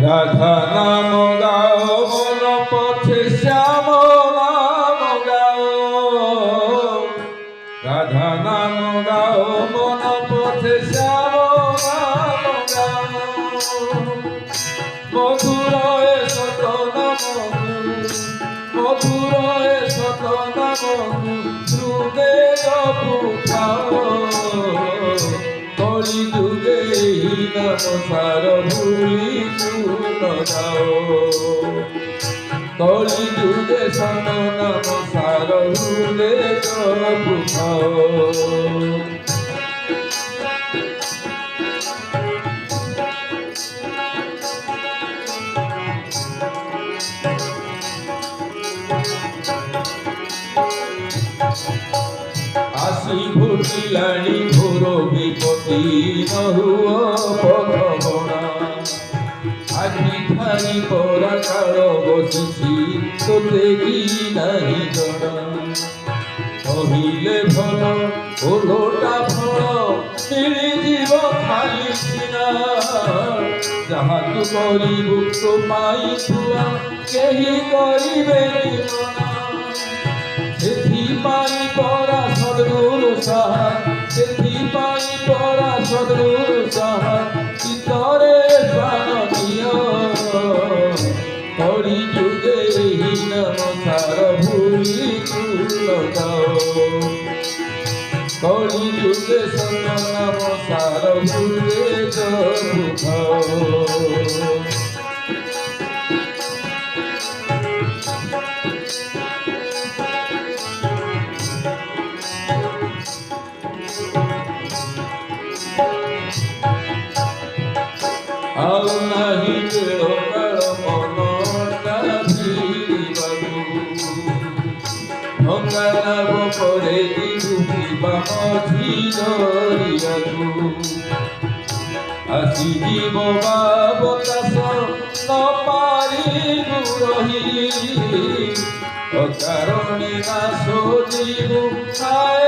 রাধা নাম গাও মন পথে শ্যাম নাম গাও, রাধা নাম গাও মন পথে শ্যাম নাম গাও। মধুর শত নাম, মধুর শত নাম হৃদে পুঠাও। কলি যুগে নাম সার ভুলি চুন যাও, কলি যুগে সন নাম সার ভুলে পুঠাও। আসি ঘটিলানি ঘোর বিপত্তি নহুয় পথগণা। আগ্নি ঠানি পরা কাল বসিছি তোতে কি নাহি জনা। কহিলে ভাল ওলোটা ফল মিলিଯିব খালি সিনা। যাহা তু করিবু তো পাই থুয়া কেহি করিবেনি মনা। ସେଥିପାଇଁ ପରା ସଦ୍ଗୁରୁ ସାହା, ସେଥିପାଇଁ ପରା ସଦ୍ଗୁରୁ ସାହା ଚିତ୍ତରେ ପ୍ରାଣ ଦିଅ। କଳି ଯୁଗେ ଏହି ନାମ ସାର ଭୁଲି ଲଗାଅ, କଳି ଯୁଗେ ସନ ନାମ ସାର ଭୁଲେ ଜଗୁଥାଅ। ଆଉ ନାହିଁ ବେଳ କାଳ ମନଟା ଫିରିବାକୁ। ଭଙ୍ଗା ଲାଭ ପରେ ଯିବା ମଝି ଦରିଆକୁ। ଆସିଯିବ ବା ବତାସ ନ ପାରିବୁ ରହି। ଅକାରଣେ ନାଶ ଯିବୁ ହାୟ